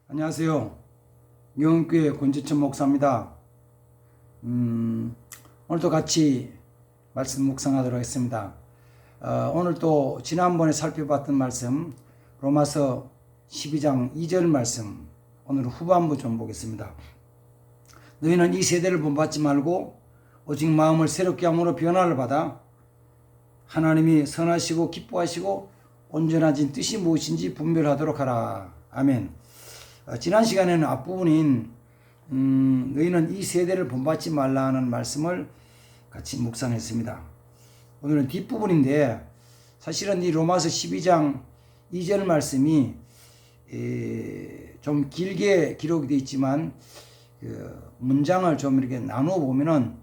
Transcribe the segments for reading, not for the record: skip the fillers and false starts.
안녕하세요. 명교회 권지천 목사입니다. 오늘도 같이 말씀 묵상하도록 하겠습니다. 오늘 또 지난번에 살펴봤던 말씀 로마서 12장 2절 말씀, 오늘 후반부 좀 보겠습니다. 너희는 이 세대를 본받지 말고 오직 마음을 새롭게 함으로 변화를 받아 하나님이 선하시고 기뻐하시고 온전하신 뜻이 무엇인지 분별하도록 하라. 아멘. 지난 시간에는 앞부분인 너희는 이 세대를 본받지 말라는 말씀을 같이 묵상했습니다. 오늘은 뒷부분인데, 사실은 이 로마서 12장 2절 말씀이 좀 길게 기록이 되어 있지만 그 문장을 좀 이렇게 나누어 보면은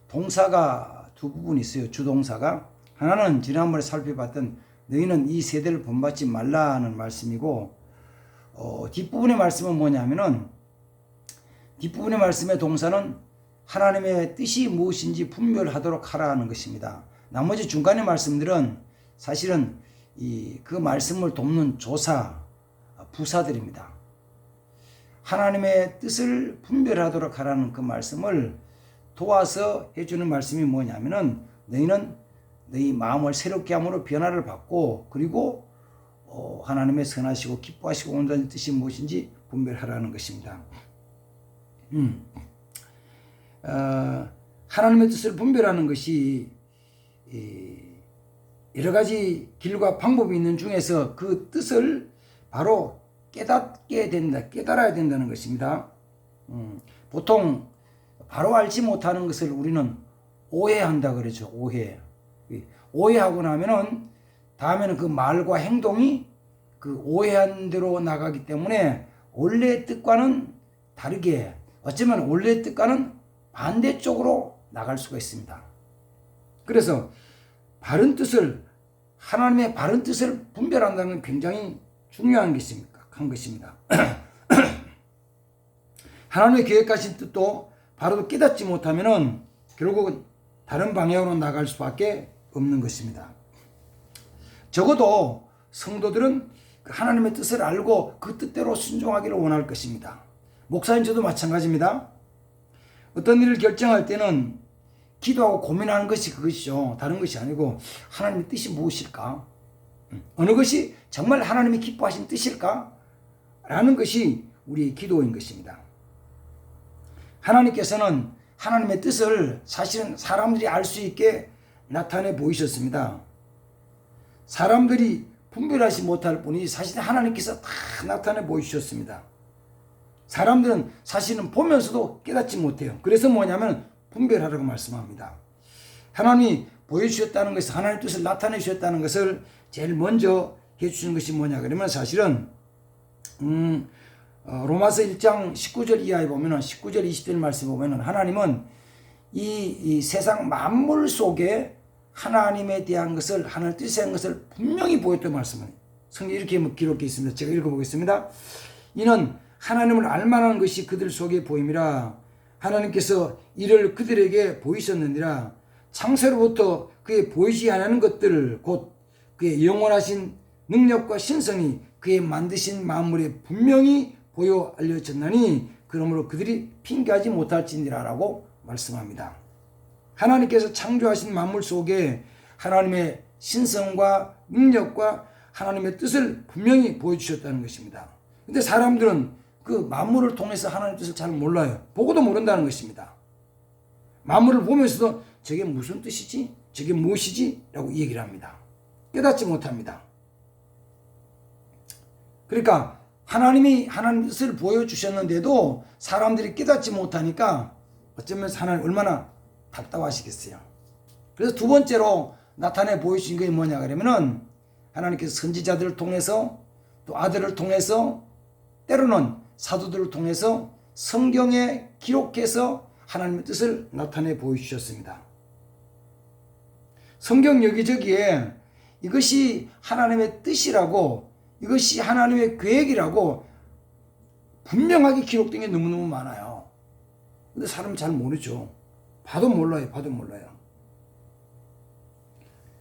동사가 두 부분이 있어요. 주동사가 하나는 지난번에 살펴봤던 너희는 이 세대를 본받지 말라는 말씀이고, 뒷부분의 말씀은 뭐냐면은, 뒷부분의 말씀의 동사는 하나님의 뜻이 무엇인지 분별하도록 하라는 것입니다. 나머지 중간의 말씀들은 사실은 그 말씀을 돕는 조사, 부사들입니다. 하나님의 뜻을 분별하도록 하라는 그 말씀을 도와서 해주는 말씀이 뭐냐면은, 너희는 너희 마음을 새롭게 함으로 변화를 받고, 그리고 하나님의 선하시고 기뻐하시고 온전한 뜻이 무엇인지 분별하라는 것입니다. 하나님의 뜻을 분별하는 것이 여러 가지 길과 방법이 있는 중에서 그 뜻을 바로 깨달아야 된다는 것입니다. 보통 바로 알지 못하는 것을 우리는 오해한다 그러죠. 오해하고 나면은 다음에는 그 말과 행동이 그 오해한 대로 나가기 때문에 원래의 뜻과는 다르게, 어쩌면 원래의 뜻과는 반대쪽으로 나갈 수가 있습니다. 그래서 하나님의 바른 뜻을 분별한다는 건 굉장히 중요한 것입니다. 하나님의 계획하신 뜻도 바로 깨닫지 못하면은 결국은 다른 방향으로 나갈 수밖에 없는 것입니다. 적어도 성도들은 하나님의 뜻을 알고 그 뜻대로 순종하기를 원할 것입니다. 목사님 저도 마찬가지입니다. 어떤 일을 결정할 때는 기도하고 고민하는 것이 그것이죠. 다른 것이 아니고 하나님의 뜻이 무엇일까? 어느 것이 정말 하나님이 기뻐하신 뜻일까? 라는 것이 우리의 기도인 것입니다. 하나님께서는 하나님의 뜻을 사실은 사람들이 알 수 있게 나타내 보이셨습니다. 사람들이 분별하지 못할 뿐이 사실 하나님께서 다 나타내 보이셨습니다. 사람들은 사실은 보면서도 깨닫지 못해요. 그래서 뭐냐면 분별하라고 말씀합니다. 하나님이 보여주셨다는 것을, 하나님의 뜻을 나타내 주셨다는 것을 제일 먼저 해주시는 것이 뭐냐 그러면, 사실은 로마서 1장 19절 이하에 보면은, 19절 20절 말씀 보면은 하나님은 이 세상 만물 속에 하나님에 대한 것을, 하나님의 뜻에 대한 것을 분명히 보였던 말씀을 성경에 이렇게 기록되어 있습니다. 제가 읽어보겠습니다. 이는 하나님을 알만한 것이 그들 속에 보임이라. 하나님께서 이를 그들에게 보이셨느니라. 창세로부터 그의 보이지 않는 것들을, 곧 그의 영원하신 능력과 신성이 그의 만드신 만물에 분명히 보여 알려졌나니 그러므로 그들이 핑계하지 못할지니라 라고 말씀합니다. 하나님께서 창조하신 만물 속에 하나님의 신성과 능력과 하나님의 뜻을 분명히 보여주셨다는 것입니다. 근데 사람들은 그 만물을 통해서 하나님의 뜻을 잘 몰라요. 보고도 모른다는 것입니다. 만물을 보면서도 저게 무슨 뜻이지? 저게 무엇이지? 라고 얘기를 합니다. 깨닫지 못합니다. 그러니까 하나님이 하나님의 뜻을 보여주셨는데도 사람들이 깨닫지 못하니까 어쩌면 하나님 얼마나 답답하시겠어요. 그래서 두 번째로 나타내 보여주신 게 뭐냐 그러면은, 하나님께서 선지자들을 통해서, 또 아들을 통해서, 때로는 사도들을 통해서 성경에 기록해서 하나님의 뜻을 나타내 보여주셨습니다. 성경 여기저기에 이것이 하나님의 뜻이라고, 이것이 하나님의 계획이라고 분명하게 기록된 게 너무너무 많아요. 근데 사람은 잘 모르죠. 봐도 몰라요.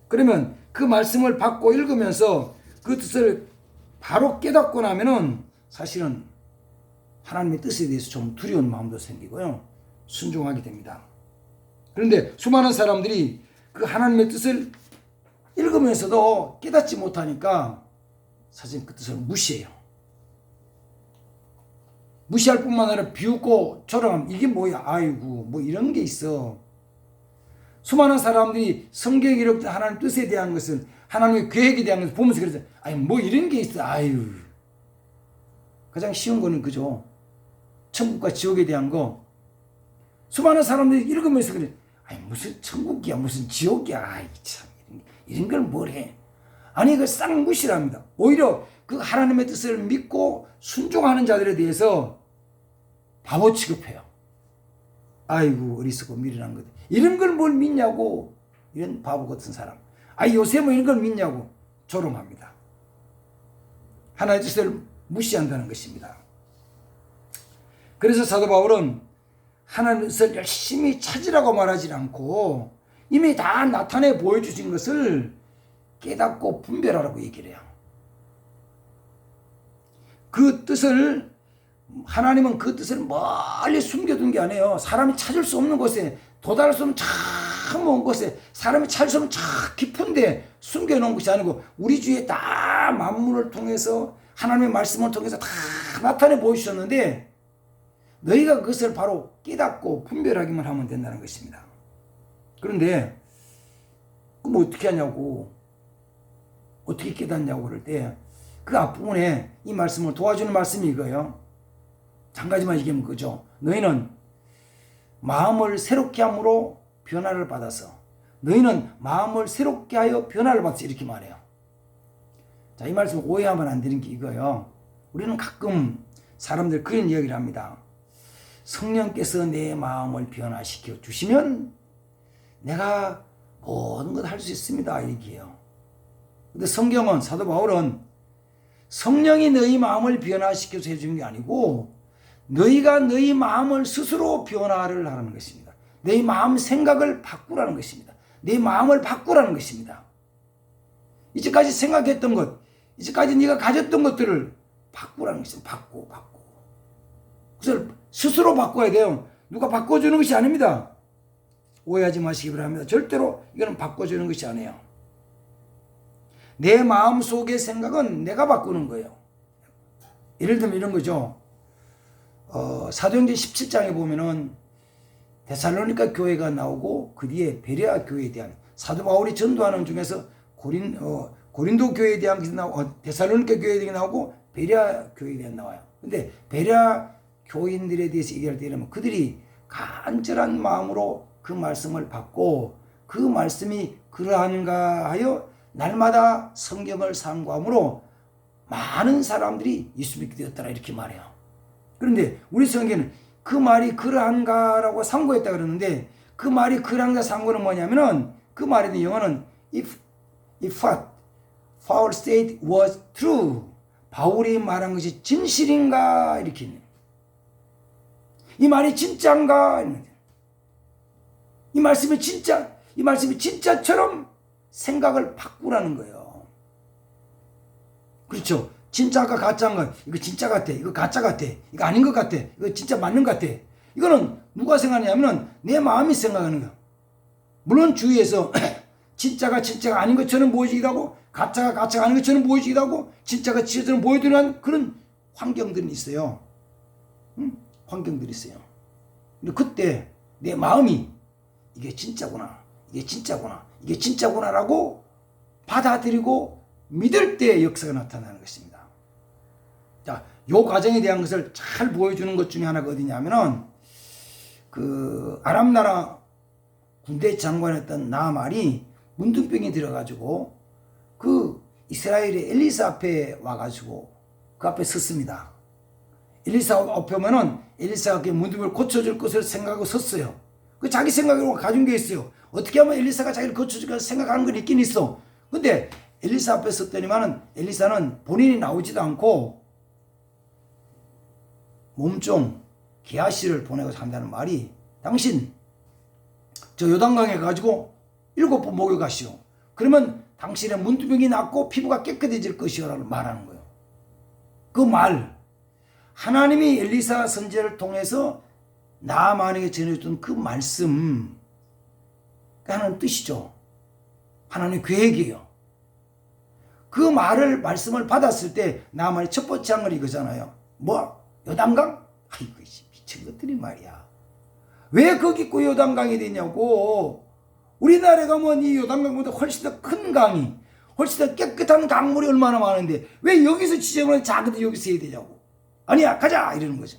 그러면 그 말씀을 받고 읽으면서 그 뜻을 바로 깨닫고 나면은 사실은 하나님의 뜻에 대해서 좀 두려운 마음도 생기고요. 순종하게 됩니다. 그런데 수많은 사람들이 그 하나님의 뜻을 읽으면서도 깨닫지 못하니까 사실 그 뜻을 무시해요. 무시할 뿐만 아니라 비웃고 조롱함. 이게 뭐야? 아이고 뭐 이런 게 있어. 수많은 사람들이 성경에 기록된 하나님 뜻에 대한 것은 하나님의 계획에 대한 것을 보면서 그러죠. 아니 뭐 이런 게 있어. 아유. 가장 쉬운 거는 그죠. 천국과 지옥에 대한 거. 수많은 사람들이 읽으면서 그래. 아니 무슨 천국이야 무슨 지옥이야. 아이 참 이런 걸 뭘 해. 아니 그 싹 무시랍니다. 오히려 그 하나님의 뜻을 믿고 순종하는 자들에 대해서 바보 취급해요. 아이고 어리석고 미련한 것. 이런 걸 뭘 믿냐고. 이런 바보 같은 사람. 아니 요새 뭐 이런 걸 믿냐고 조롱합니다. 하나님의 뜻을 무시한다는 것입니다. 그래서 사도 바울은 하나님의 뜻을 열심히 찾으라고 말하지 않고 이미 다 나타내 보여주신 것을 깨닫고 분별하라고 얘기를 해요. 그 뜻을 하나님은 그 뜻을 멀리 숨겨둔 게 아니에요. 사람이 찾을 수 없는 곳에 도달할 수 없는 참 먼 곳에 사람이 찾을 수 없는 참 깊은데 숨겨놓은 것이 아니고 우리 주위에 다 만물을 통해서 하나님의 말씀을 통해서 다 나타내 보여주셨는데 너희가 그것을 바로 깨닫고 분별하기만 하면 된다는 것입니다. 그런데 그럼 어떻게 하냐고 어떻게 깨닫냐고 그럴 때 그 앞부분에 이 말씀을 도와주는 말씀이 이거예요. 한 가지만 얘기하면 그죠. 너희는 마음을 새롭게 함으로 변화를 받아서 너희는 마음을 새롭게 하여 변화를 받아서 이렇게 말해요. 자, 이 말씀 오해하면 안 되는 게 이거예요. 우리는 가끔 사람들 그런 이야기를 합니다. 성령께서 내 마음을 변화시켜 주시면 내가 모든 것 할 수 있습니다. 얘기해요. 근데 성경은 사도 바울은 성령이 너희 마음을 변화시켜서 해주는 게 아니고 너희가 너희 마음을 스스로 변화를 하는 것입니다. 너희 마음 생각을 바꾸라는 것입니다. 내 마음을 바꾸라는 것입니다. 이제까지 생각했던 것, 이제까지 네가 가졌던 것들을 바꾸라는 것입니다. 바꾸. 그래서 스스로 바꿔야 돼요. 누가 바꿔주는 것이 아닙니다. 오해하지 마시기 바랍니다. 절대로 이거는 바꿔주는 것이 아니에요. 내 마음 속의 생각은 내가 바꾸는 거예요. 예를 들면 이런 거죠. 사도행전 17장에 보면은 데살로니가 교회가 나오고 그 뒤에 베레아 교회에 대한 사도 바울이 전도하는 중에서 고린도 교회에 대한 것이 나오고 데살로니가 교회에 대한 나오고 베레아 교회에 대한 나와요. 근데 베레아 교인들에 대해서 얘기할 때 이러면 그들이 간절한 마음으로 그 말씀을 받고 그 말씀이 그러한가 하여 날마다 성경을 상고함으로 많은 사람들이 예수 믿게 되었더라 이렇게 말해요. 그런데 우리 성경에는 그 말이 그러한가라고 상고했다 그러는데 그 말이 그러한가 상고는 뭐냐면은 그 말에 대한 영어는 if what Paul said was true 바울이 말한 것이 진실인가 이렇게 있네요. 이 말이 진짜인가 이 말씀이 진짜처럼 생각을 바꾸라는 거예요. 그렇죠. 진짜가 가짜인가? 이거 진짜 같아. 이거 가짜 같아. 이거 아닌 것 같아. 이거 진짜 맞는 것 같아. 이거는 누가 생각하냐면 내 마음이 생각하는 거야. 물론 주위에서 진짜가 아닌 것처럼 보여지기도 하고 가짜가 아닌 것처럼 보여지기도 하고 진짜가 진짜처럼 보여드리는 그런 환경들이 있어요. 환경들이 있어요. 근데 그때 내 마음이 이게 진짜구나라고 받아들이고 믿을 때 역사가 나타나는 것입니다. 자, 요 과정에 대한 것을 잘 보여주는 것 중에 하나가 어디냐면은 그 아람 나라 군대 장관이었던 나아만이 문둥병이 들어가지고 그 이스라엘의 엘리사 앞에 와가지고 그 앞에 섰습니다. 엘리사 앞에 오면은 엘리사가 그 문둥병을 고쳐줄 것을 생각하고 섰어요. 그 자기 생각으로 가진 게 있어요. 어떻게 하면 엘리사가 자기를 고쳐줄까 생각하는 건 있긴 있어. 근데 엘리사 앞에 섰더니만은 엘리사는 본인이 나오지도 않고 몸종 게하시를 보내고 한다는 말이 당신 저 요단강에 가지고 7번 목욕하시오. 그러면 당신의 문둥병이 낫고 피부가 깨끗해질 것이오라고 말하는 거예요. 그 말 하나님이 엘리사 선지자를 통해서 나아만에게 전해줬던 그 말씀, 하나님 뜻이죠. 하나님 계획이에요. 그 말씀을 받았을 때 나아만이 첫 번째 한 걸 이거잖아요. 뭐? 요단강? 아이고 미친 것들이 말이야. 왜 거기 있고 요단강이 되냐고. 우리나라에 가면 이 요단강보다 훨씬 더 큰 강이, 훨씬 더 깨끗한 강물이 얼마나 많은데 왜 여기서 지정을 작은데 여기서 해야 되냐고. 아니야 가자 이러는 거죠.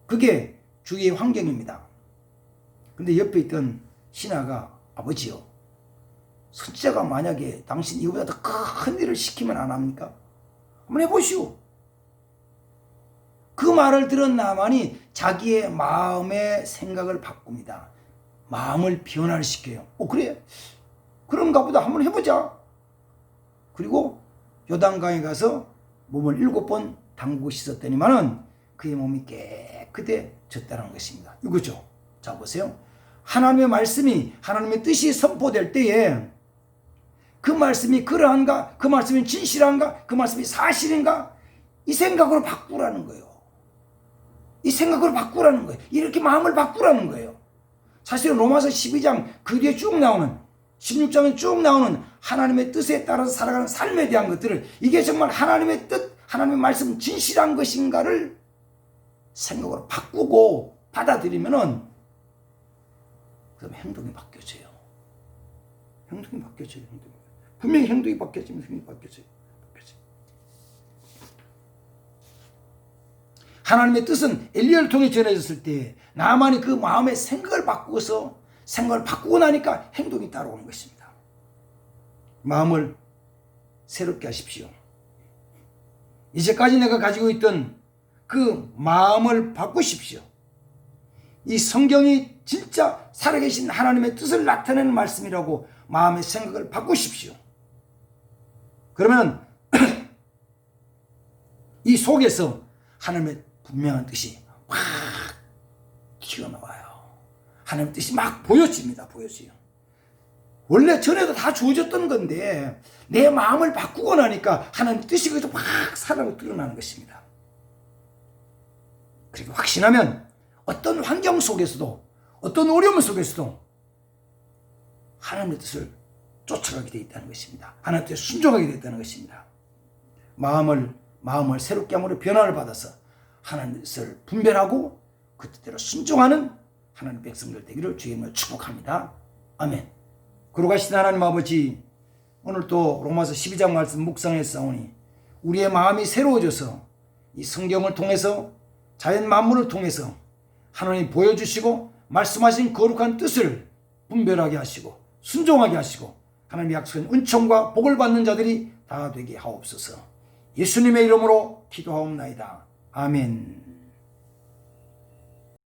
그게 주위의 환경입니다. 근데 옆에 있던 신하가 아버지요, 선지자가 만약에 당신 이거보다 더 큰 일을 시키면 안 합니까? 한번 해보시오. 그 말을 들은 나만이 자기의 마음의 생각을 바꿉니다. 마음을 변화시켜요. 그래? 그런가 보다 한번 해보자. 그리고 요단강에 가서 몸을 7번 담그고 씻었더니만은 그의 몸이 깨끗해졌다는 것입니다. 이거죠. 자 보세요. 하나님의 말씀이, 하나님의 뜻이 선포될 때에 그 말씀이 그러한가? 그 말씀이 진실한가? 그 말씀이 사실인가? 이 생각으로 바꾸라는 거예요. 이 생각으로 바꾸라는 거예요. 이렇게 마음을 바꾸라는 거예요. 사실은 로마서 12장 그 뒤에 쭉 나오는, 16장에 쭉 나오는 하나님의 뜻에 따라서 살아가는 삶에 대한 것들을, 이게 정말 하나님의 뜻, 하나님의 말씀 진실한 것인가를 생각으로 바꾸고 받아들이면은 그럼 행동이 바뀌어져요. 행동이 바뀌어져요. 분명히 행동이 바뀌어지면 행동이 바뀌어져요. 하나님의 뜻은 엘리야를 통해 전해졌을 때 나만이 그 마음의 생각을 바꾸어서, 생각을 바꾸고 나니까 행동이 따라오는 것입니다. 마음을 새롭게 하십시오. 이제까지 내가 가지고 있던 그 마음을 바꾸십시오. 이 성경이 진짜 살아계신 하나님의 뜻을 나타내는 말씀이라고 마음의 생각을 바꾸십시오. 그러면 이 속에서 하나님의 분명한 뜻이 확 튀어나와요. 하나님의 뜻이 막 보여집니다. 보여져요. 원래 전에도 다 주어졌던 건데 내 마음을 바꾸고 나니까 하나님의 뜻이 그래서 확 살아나고 드러나는 것입니다. 그리고 확신하면 어떤 환경 속에서도, 어떤 어려움 속에서도 하나님의 뜻을 쫓아가게 되어 있다는 것입니다. 하나님의 뜻에 순종하게 되어 있다는 것입니다. 마음을 새롭게 함으로 변화를 받아서 하나님의 뜻을 분별하고 그 뜻대로 순종하는 하나님 백성들 되기를 주의 이름으로 축복합니다. 아멘. 거룩하신 하나님 아버지, 오늘 또 로마서 12장 말씀 묵상했사오니 우리의 마음이 새로워져서 이 성경을 통해서, 자연 만물을 통해서 하나님 보여주시고 말씀하신 거룩한 뜻을 분별하게 하시고 순종하게 하시고 하나님의 약속한 은총과 복을 받는 자들이 다 되게 하옵소서. 예수님의 이름으로 기도하옵나이다. 아멘.